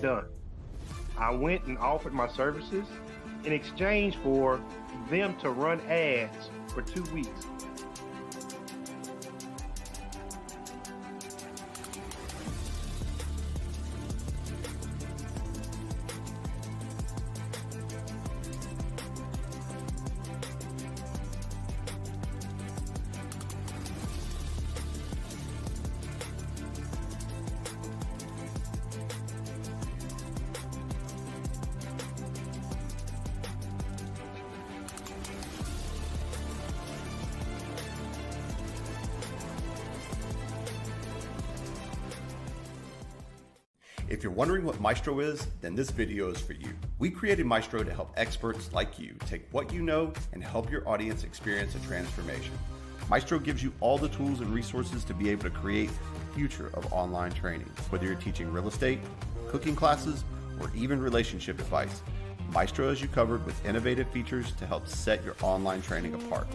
done. I went and offered my services in exchange for them to run ads for 2 weeks. If you're wondering what Maestro is, then this video is for you. We created Maestro to help experts like you take what you know and help your audience experience a transformation. Maestro gives you all the tools and resources to be able to create the future of online training. Whether you're teaching real estate, cooking classes, or even relationship advice, Maestro has you covered with innovative features to help set your online training apart.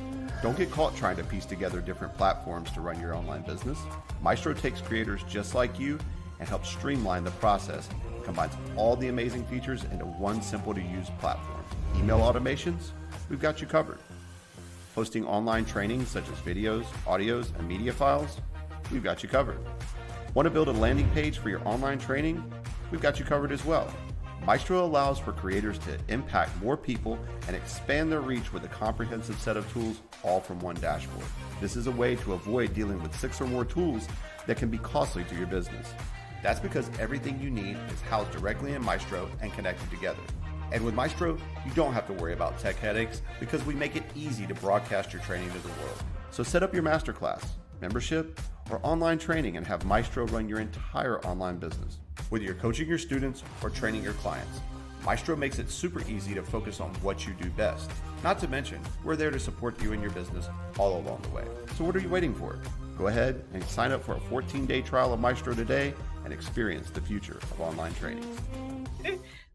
Don't get caught trying to piece together different platforms to run your online business. Maestro takes creators just like you and helps streamline the process, combines all the amazing features into one simple to use platform. Email automations, we've got you covered. Hosting online trainings such as videos, audios, and media files, we've got you covered. Want to build a landing page for your online training? We've got you covered as well. Maestro allows for creators to impact more people and expand their reach with a comprehensive set of tools, all from one dashboard. This is a way to avoid dealing with 6 or more tools that can be costly to your business. That's because everything you need is housed directly in Maestro and connected together. And with Maestro, you don't have to worry about tech headaches because we make it easy to broadcast your training to the world. So set up your masterclass, membership, or online training and have Maestro run your entire online business. Whether you're coaching your students or training your clients, Maestro makes it super easy to focus on what you do best. Not to mention, we're there to support you and your business all along the way. So what are you waiting for? Go ahead and sign up for a 14-day trial of Maestro today and experience the future of online training.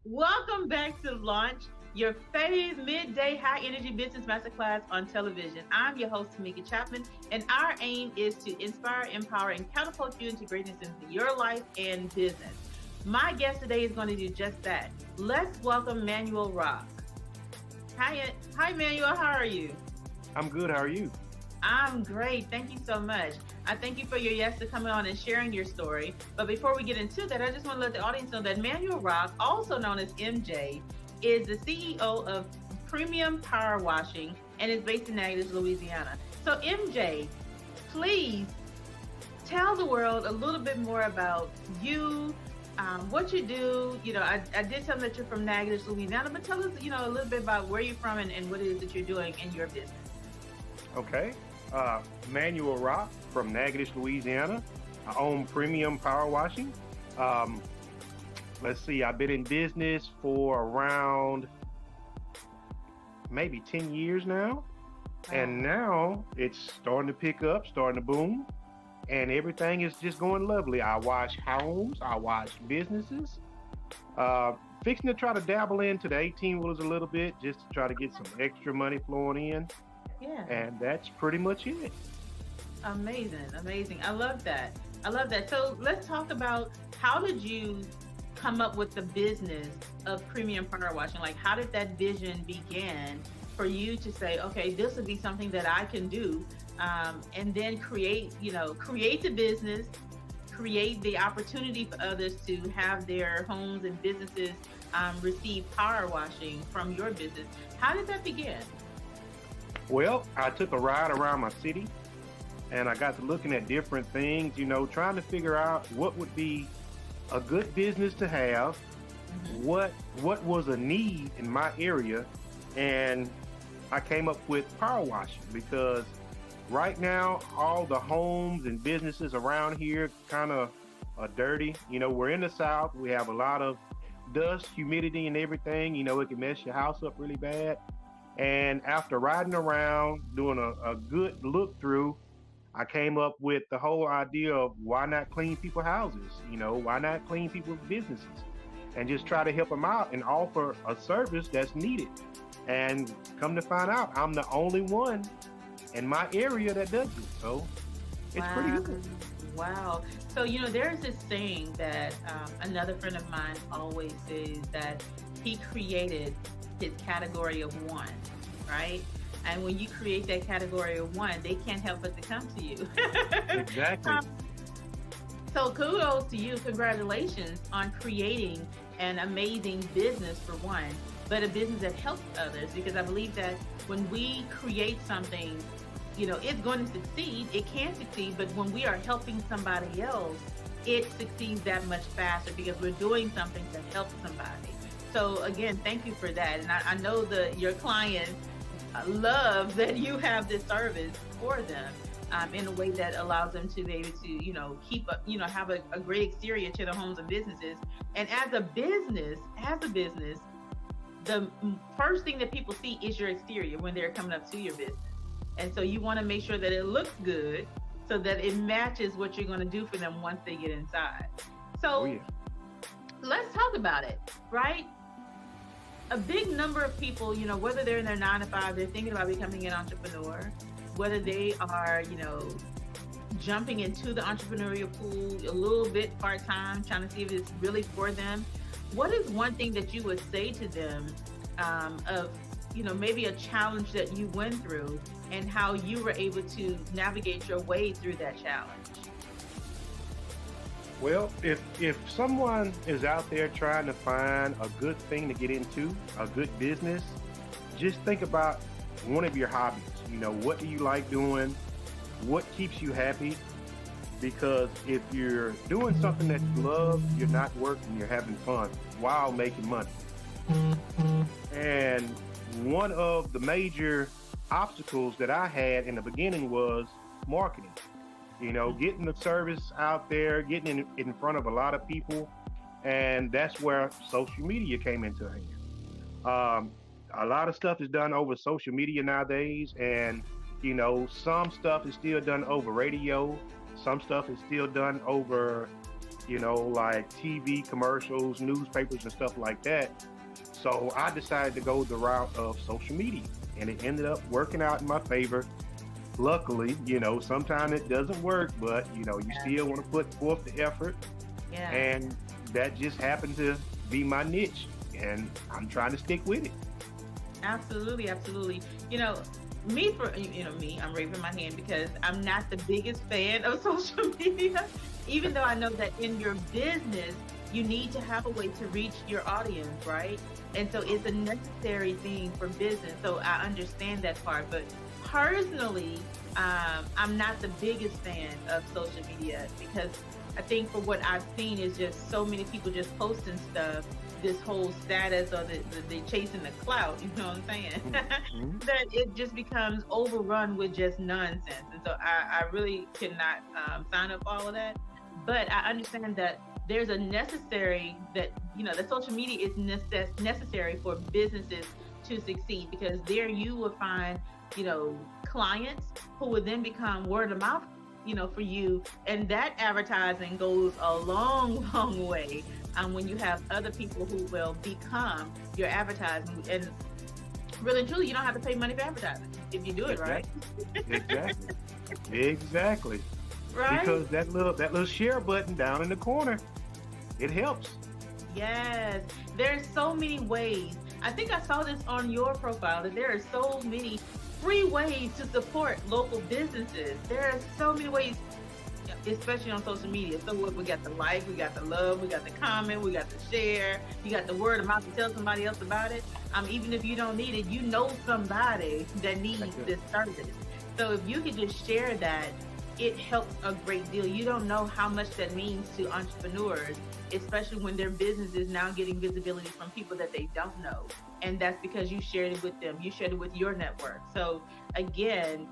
Welcome back to Launch, your favorite midday high-energy business masterclass on television. I'm your host, Tameka Chapman, and our aim is to inspire, empower, and catapult you into greatness into your life and business. My guest today is going to do just that. Let's welcome Manuel Rock. Hi, Manuel. How are you? I'm good. How are you? I'm great. Thank you so much. I thank you for your yes to coming on and sharing your story. But before we get into that, I just want to let the audience know that Manuel Rock, also known as MJ, is the CEO of Premium Power Washing and is based in Natchez, Louisiana. So MJ, please tell the world a little bit more about you, what you do. You know, I did tell them that you're from Natchez, Louisiana, but tell us, a little bit about where you're from and what it is that you're doing in your business. Okay. Manuel Rock from Natchez, Louisiana. I own Premium Power Washing. Let's see, I've been in business for around maybe 10 years now. Wow. And now it's starting to pick up, starting to boom, and everything is just going lovely. I wash homes, I wash businesses. Fixing to try to dabble into the 18-wheelers a little bit just to try to get some extra money flowing in. Yeah. And that's pretty much it. Amazing. I love that. So let's talk about, how did you come up with the business of Premium Power Washing? Like, how did that vision begin for you to say, okay, this would be something that I can do, and then create the business, create the opportunity for others to have their homes and businesses receive power washing from your business. How did that begin? Well, I took a ride around my city and I got to looking at different things, trying to figure out what would be a good business to have, what was a need in my area, and I came up with power washing because right now all the homes and businesses around here kind of are dirty. We're in the South, we have a lot of dust, humidity, and everything. It can mess your house up really bad. And after riding around, doing a good look through, I came up with the whole idea of why not clean people's houses? Why not clean people's businesses? And just try to help them out and offer a service that's needed. And come to find out, I'm the only one in my area that does it. So it's pretty good. Wow. So, there's this saying that another friend of mine always says that he created his category of one, right? And when you create that category of one, they can't help but to come to you. Exactly. So kudos to you. Congratulations on creating an amazing business for one, but a business that helps others. Because I believe that when we create something, it's going to succeed. It can succeed, but when we are helping somebody else, it succeeds that much faster because we're doing something to help somebody. So again, thank you for that. And I know your clients love that you have this service for them. In a way that allows them to be able to, keep up, have a great exterior to their homes and businesses. And as a business, the first thing that people see is your exterior when they're coming up to your business. And so you want to make sure that it looks good so that it matches what you're going to do for them once they get inside. So let's talk about it, right? A big number of people, whether they're in their 9 to 5, they're thinking about becoming an entrepreneur, whether they are, jumping into the entrepreneurial pool a little bit part-time, trying to see if it's really for them. What is one thing that you would say to them of, maybe a challenge that you went through and how you were able to navigate your way through that challenge? Well, if someone is out there trying to find a good thing to get into, a good business, just think about one of your hobbies. What do you like doing? What keeps you happy? Because if you're doing something that you love, you're not working, you're having fun while making money. And one of the major obstacles that I had in the beginning was marketing. Getting the service out there, getting in front of a lot of people. And that's where social media came into hand. A lot of stuff is done over social media nowadays, and some stuff is still done over radio, some stuff is still done over like TV commercials, newspapers, and stuff like that. So I decided to go the route of social media, and it ended up working out in my favor. Luckily, sometimes it doesn't work, but you still want to put forth the effort. And that just happened to be my niche, and I'm trying to stick with it. Absolutely, absolutely. I'm raising my hand because I'm not the biggest fan of social media, even though I know that in your business, you need to have a way to reach your audience, right? And so it's a necessary thing for business. So I understand that part. But personally, I'm not the biggest fan of social media because I think for what I've seen is just so many people just posting stuff, this whole status or the chasing the clout, you know what I'm saying? That it just becomes overrun with just nonsense. And so I really cannot sign up for all of that. But I understand that there's a necessary that social media is necessary for businesses to succeed, because there you will find clients who will then become word of mouth for you, and that advertising goes a long way when you have other people who will become your advertising. And really and truly, you don't have to pay money for advertising if you do it right. Exactly. Right? Because that little share button down in the corner, it helps. Yes, there's so many ways. I think I saw this on your profile that there are so many free ways to support local businesses. There are so many ways, especially on social media. So we got the like, we got the love, we got the comment, we got the share, you got the word of mouth to tell somebody else about it. Even if you don't need it, you know somebody that needs this service. So if you could just share that, it helps a great deal. You don't know how much that means to entrepreneurs, especially when their business is now getting visibility from people that they don't know. And that's because you shared it with them. You shared it with your network. So again,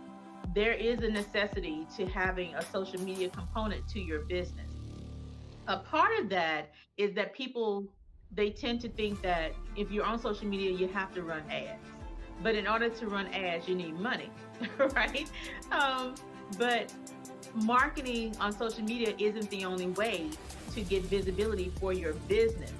there is a necessity to having a social media component to your business. A part of that is that people, they tend to think that if you're on social media, you have to run ads. But in order to run ads, you need money, right? But marketing on social media isn't the only way to get visibility for your business.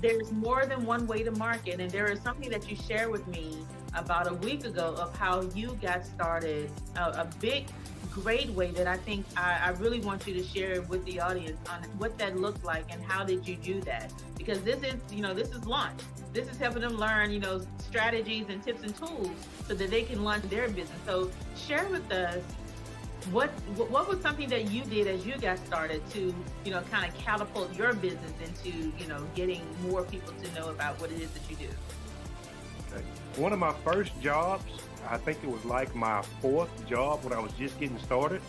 there's more than one way to market. And there is something that you shared with me about a week ago of how you got started, a big, great way that I think I really want you to share with the audience on what that looked like and how did you do that? Because this is launch. This is helping them learn, strategies and tips and tools so that they can launch their business. So share with us what was something that you did as you got started to, kind of catapult your business into, getting more people to know about what it is that you do? One of my first jobs, I think it was like my fourth job when I was just getting started.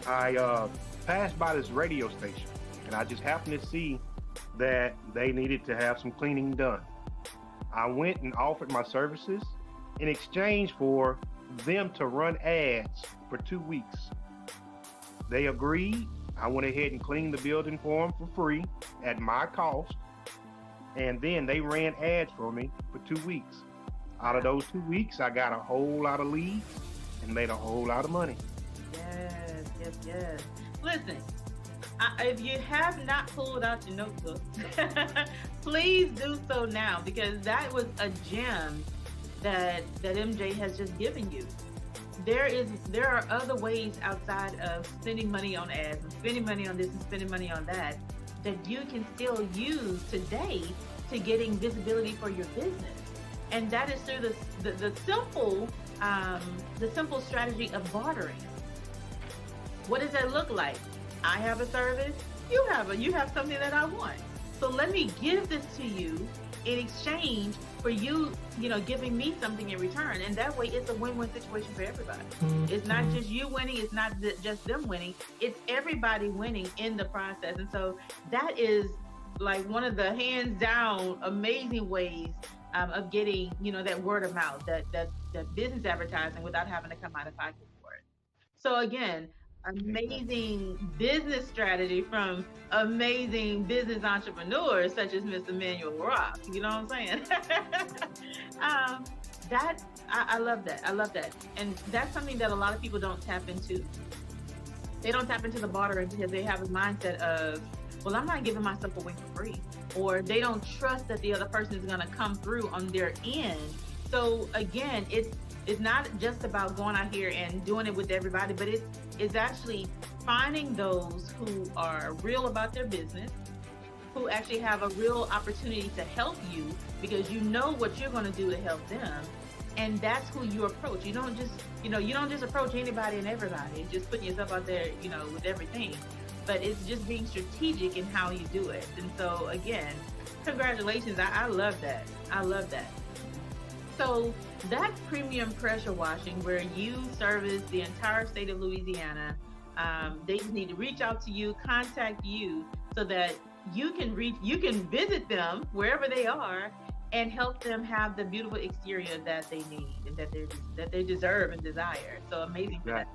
I passed by this radio station and I just happened to see that they needed to have some cleaning done. I went and offered my services in exchange for them to run ads for 2 weeks. They agreed. I went ahead and cleaned the building for them for free at my cost. And then they ran ads for me for 2 weeks. Out of those 2 weeks, I got a whole lot of leads and made a whole lot of money. Yes. Listen, if you have not pulled out your notebook, please do so now, because that was a gem that MJ has just given you. There are other ways outside of spending money on ads and spending money on this and spending money on that you can still use today to getting visibility for your business. And that is through the simple strategy of bartering. What does that look like? I have a service, you have something that I want. So let me give this to you in exchange for you, giving me something in return. And that way it's a win-win situation for everybody. It's not just you winning, it's not just them winning, it's everybody winning in the process. And so that is like one of the hands down amazing ways of getting, that word of mouth, that business advertising without having to come out of pocket for it. So again, amazing business strategy from amazing business entrepreneurs such as Mr. Manuel Rock. You know what I'm saying? I love that. I love that. And that's something that a lot of people don't tap into. They don't tap into the bartering because they have a mindset of, well, I'm not giving myself away for free. Or they don't trust that the other person is going to come through on their end. So again, it's not just about going out here and doing it with everybody, but it's actually finding those who are real about their business, who actually have a real opportunity to help you because you know what you're going to do to help them. And that's who you approach. You don't just approach anybody and everybody, just putting yourself out there, with everything. But it's just being strategic in how you do it. And so again, congratulations. I love that. I love that. So that's premium pressure washing, where you service the entire state of Louisiana. They just need to reach out to you, contact you, so that you can visit them wherever they are and help them have the beautiful exterior that they need and that they deserve and desire. So amazing for that.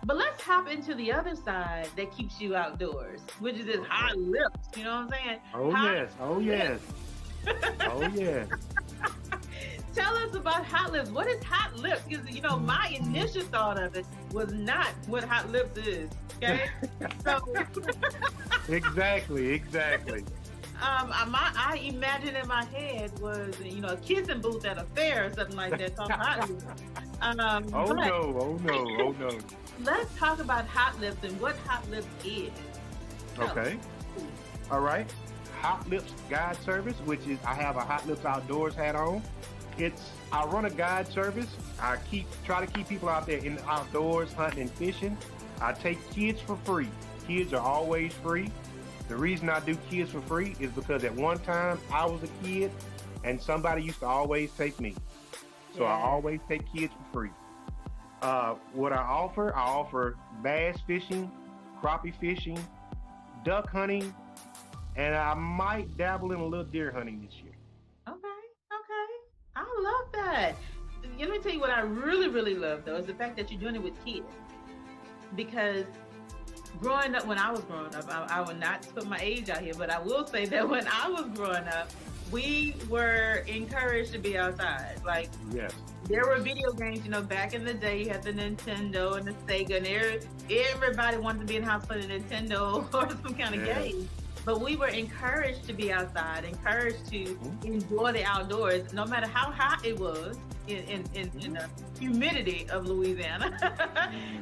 But let's hop into the other side that keeps you outdoors, which is this hot lips. You know what I'm saying? Oh yes. Tell us about hot lips. What is hot lips? Because my initial thought of it was not what hot lips is. Okay, so exactly. I imagined in my head was a kissing booth at a fair or something like that. Called hot lips. Oh no. Let's talk about hot lips and what hot lips is. Okay. All right. Hot Lips Guide Service, which is, I have a Hot Lips Outdoors hat on. I run a guide service. I try to keep people out there in the outdoors hunting and fishing. I take kids for free. Kids are always free. The reason I do kids for free is because at one time I was a kid and somebody used to always take me. So I always take kids for free. What I offer bass fishing, crappie fishing, duck hunting, and I might dabble in a little deer hunting this year. Okay. I love that. Let me tell you what I really, really love, though, is the fact that you're doing it with kids. Because when I was growing up, I will not put my age out here, but I will say that when I was growing up, we were encouraged to be outside. Like, yes. There were video games, back in the day. You had the Nintendo and the Sega, and everybody wanted to be in the house playing a Nintendo or some kind of game. but we were encouraged to be outside, encouraged to Mhm. enjoy the outdoors, no matter how hot it was in the humidity of Louisiana.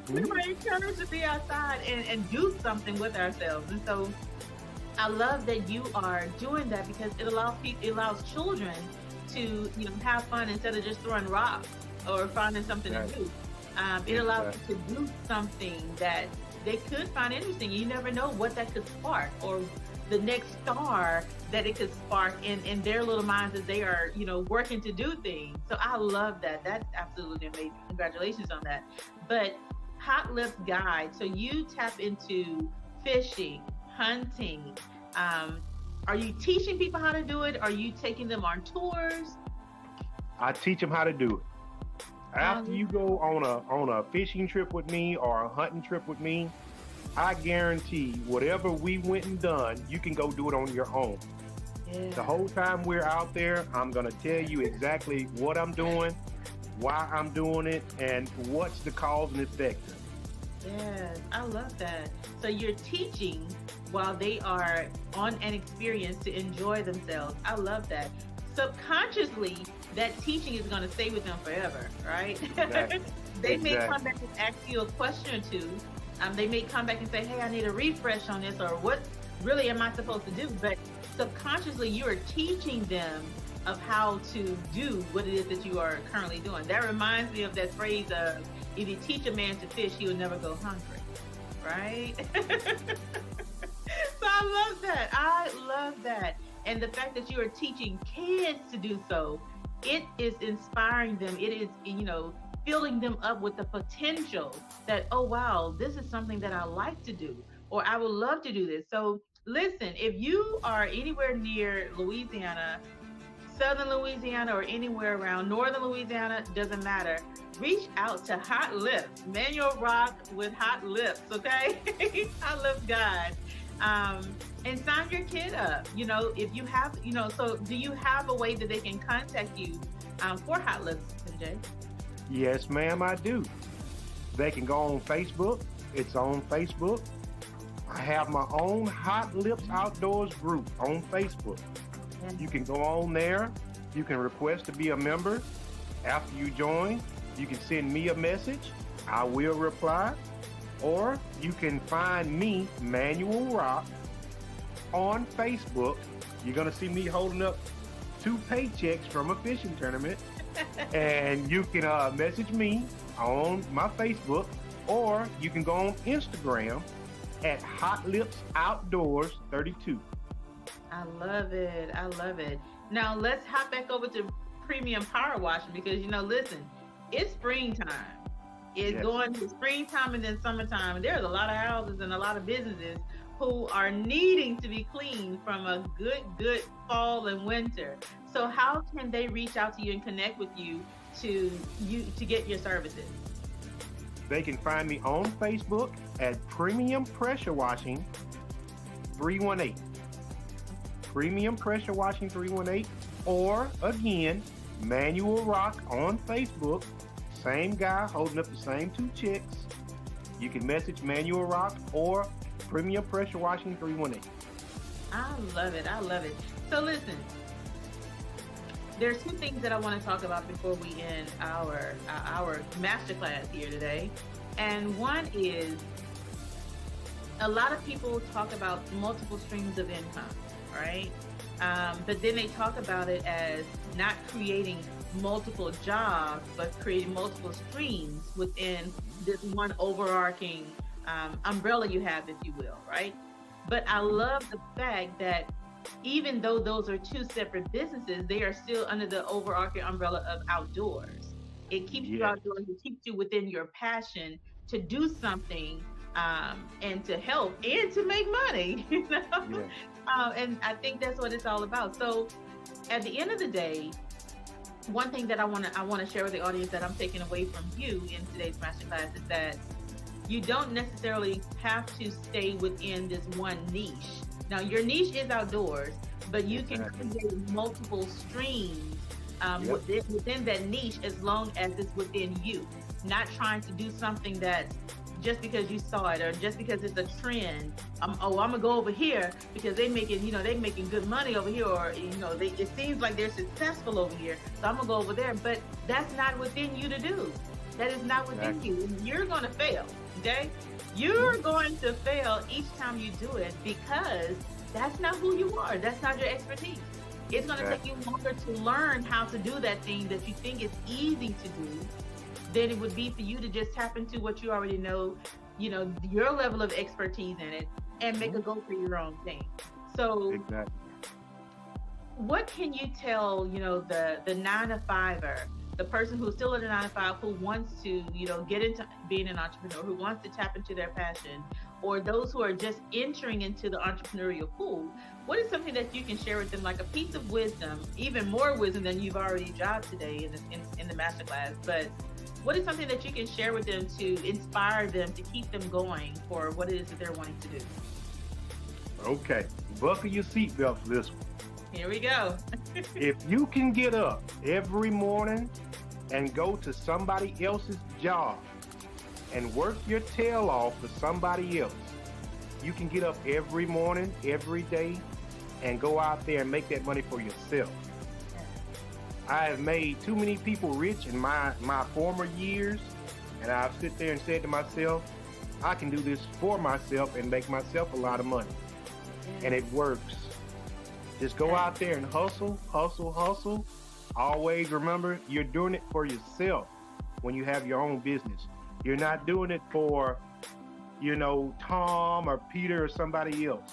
We Mhm. were encouraged to be outside and do something with ourselves. And so I love that you are doing that because it allows people, it allows children to have fun instead of just throwing rocks or finding something to Exactly. do. It allows them to do something that they could find interesting. You never know what that could spark, or the next star that it could spark in their little minds as they are working to do things. So I love that. That's absolutely amazing. Congratulations on that. But Hot Lips Guide. So you tap into fishing, hunting. Are you teaching people how to do it? Are you taking them on tours? I teach them how to do it. After you go on a fishing trip with me or a hunting trip with me, I guarantee whatever we went and done, you can go do it on your own. Yeah. The whole time we're out there, I'm gonna tell you exactly what I'm doing, why I'm doing it, and what's the cause and effect. Yes, I love that. So you're teaching while they are on an experience to enjoy themselves. I love that. Subconsciously, that teaching is going to stay with them forever, right? Exactly. They may Exactly. come back and ask you a question or two. They may come back and say, hey, I need a refresh on this, or what really am I supposed to do? But subconsciously, you are teaching them of how to do what it is that you are currently doing. That reminds me of that phrase of, if you teach a man to fish, he will never go hungry, right? So I love that. I love that. And the fact that you are teaching kids to do so, it is inspiring them. It is, filling them up with the potential that, oh, wow, this is something that I like to do, or I would love to do this. So listen, if you are anywhere near Louisiana, Southern Louisiana, or anywhere around Northern Louisiana, doesn't matter. Reach out to Hot Lips, Manual Rock with Hot Lips, okay? Hot Lips Guide. And sign your kid up. If you have, so do you have a way that they can contact you for Hot Lips, MJ? Yes, ma'am, I do. They can go on Facebook. It's on Facebook. I have my own Hot Lips Outdoors group on Facebook. You can go on there. You can request to be a member. After you join, you can send me a message. I will reply. Or you can find me, Manual Rock, on Facebook. You're going to see me holding up 2 paychecks from a fishing tournament. And you can message me on my Facebook, or you can go on Instagram at Hot Lips Outdoors 32. I love it. I love it. Now let's hop back over to premium power washing because, listen, it's springtime. It's Yes. going to springtime and then summertime. And there's a lot of houses and a lot of businesses who are needing to be cleaned from a good fall and winter. So how can they reach out to you and connect with you to get your services? They can find me on Facebook at Premium Pressure Washing 318. Premium Pressure Washing 318. Or, again, Manual Rock on Facebook. Same guy holding up the same 2 checks. You can message Manual Rock or Premium Pressure Washing 318. I love it. I love it. So listen, there's 2 things that I want to talk about before we end our masterclass here today. And one is, a lot of people talk about multiple streams of income, right? But then they talk about it as not creating multiple jobs, but creating multiple streams within this one overarching umbrella you have, if you will, right? But I love the fact that even though those are 2 separate businesses, they are still under the overarching umbrella of outdoors. It keeps you outdoors. It keeps you within your passion to do something and to help and to make money, and I think that's what it's all about. So at the end of the day, one thing that I want to share with the audience that I'm taking away from you in today's masterclass is that you don't necessarily have to stay within this one niche. Now, your niche is outdoors, but you can create multiple streams within that niche as long as it's within you. Not trying to do something that's just because you saw it or just because it's a trend. I'm gonna go over here because they making good money over here, or it seems like they're successful over here, so I'm gonna go over there. But that's not within you to do. That is not within you. You're gonna fail. Okay, you're going to fail each time you do it because that's not who you are. That's not your expertise. It's going to take you longer to learn how to do that thing that you think is easy to do than it would be for you to just tap into what you already know, your level of expertise in it, and make a go for your own thing. So what can you tell, the 9-to-5er, the person who's still at a 9-to-5 who wants to, get into being an entrepreneur, who wants to tap into their passion, or those who are just entering into the entrepreneurial pool? What is something that you can share with them, like a piece of wisdom, even more wisdom than you've already dropped today in the masterclass? But what is something that you can share with them to inspire them, to keep them going for what it is that they're wanting to do? Okay, buckle your seatbelt for this one. Here we go. If you can get up every morning and go to somebody else's job and work your tail off for somebody else, you can get up every morning, every day, and go out there and make that money for yourself. I have made too many people rich in my former years, and I've sit there and said to myself, I can do this for myself and make myself a lot of money. And it works. Just go out there and hustle, hustle, hustle. Always remember, you're doing it for yourself when you have your own business. You're not doing it for, Tom or Peter or somebody else.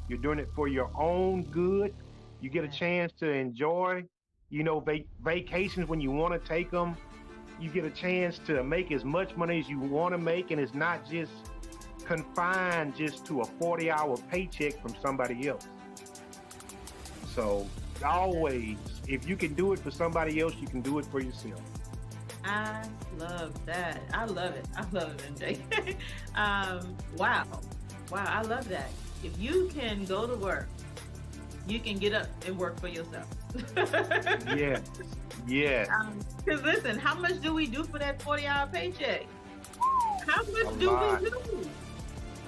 You're doing it for your own good. You get a chance to enjoy, vacations when you want to take them. You get a chance to make as much money as you want to make, and it's not just confined just to a 40-hour paycheck from somebody else. So always, if you can do it for somebody else, you can do it for yourself. I love that. I love it. I love it, MJ. Wow. I love that. If you can go to work, you can get up and work for yourself. Yes. Because listen, how much do we do for that 40-hour paycheck? How much do we do?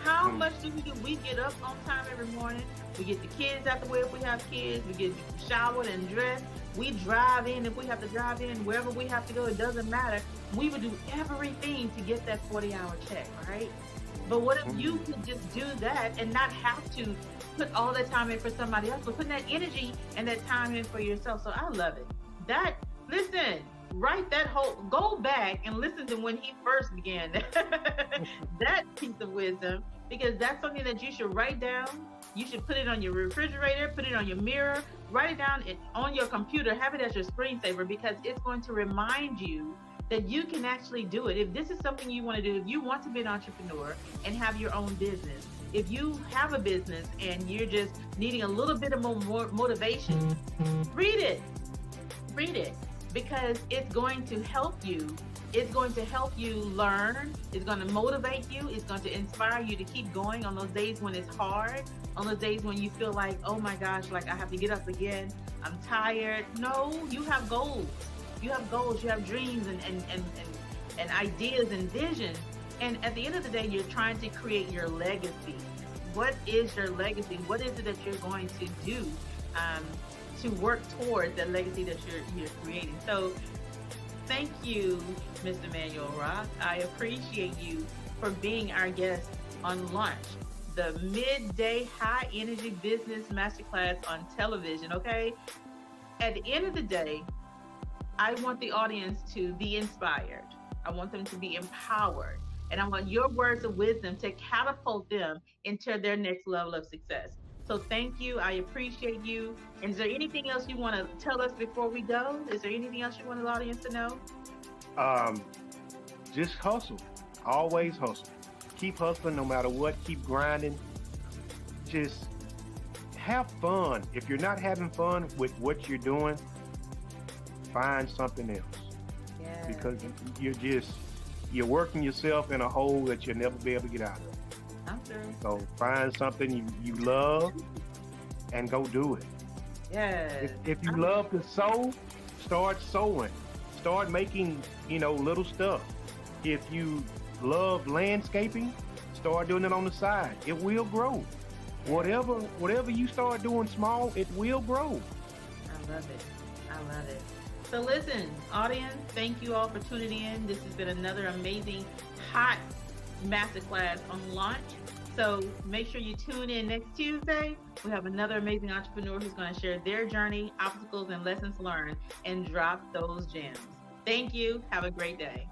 How much do we do? We get up on time every morning. We get the kids out the way if we have kids. We get showered and dressed. We drive in if we have to drive in. Wherever we have to go, it doesn't matter. We would do everything to get that 40-hour check, right? But what if you could just do that and not have to put all that time in for somebody else, but putting that energy and that time in for yourself? So I love it. Listen, go back and listen to when he first began that piece of wisdom, because that's something that you should write down. You should put it on your refrigerator, put it on your mirror, write it down on your computer, have it as your screensaver, because it's going to remind you that you can actually do it. If this is something you want to do, if you want to be an entrepreneur and have your own business, if you have a business and you're just needing a little bit of more motivation, read it, because it's going to help you. It's going to help you learn. It's going to motivate you. It's going to inspire you to keep going on those days when it's hard, on those days when you feel like, oh my gosh, like I have to get up again. I'm tired. No, you have goals. You have goals. You have dreams and ideas and visions. And at the end of the day, you're trying to create your legacy. What is your legacy? What is it that you're going to do to work towards that legacy that you're creating? So thank you, Mr. Manuel Rock. I appreciate you for being our guest on Launch, the midday high energy business masterclass on television. Okay. At the end of the day, I want the audience to be inspired. I want them to be empowered. And I want your words of wisdom to catapult them into their next level of success. So thank you. I appreciate you. And is there anything else you want to tell us before we go? Is there anything else you want the audience to know? Just hustle. Always hustle. Keep hustling no matter what. Keep grinding. Just have fun. If you're not having fun with what you're doing, find something else. Yeah. Because you're working yourself in a hole that you'll never be able to get out of. So find something you love and go do it. Yeah. If you love to sew, start sewing. Start making, little stuff. If you love landscaping, start doing it on the side. It will grow. Whatever you start doing small, it will grow. I love it. I love it. So listen, audience, thank you all for tuning in. This has been another amazing hot masterclass on launch. So make sure you tune in next Tuesday. We have another amazing entrepreneur who's going to share their journey, obstacles, and lessons learned and drop those gems. Thank you. Have a great day.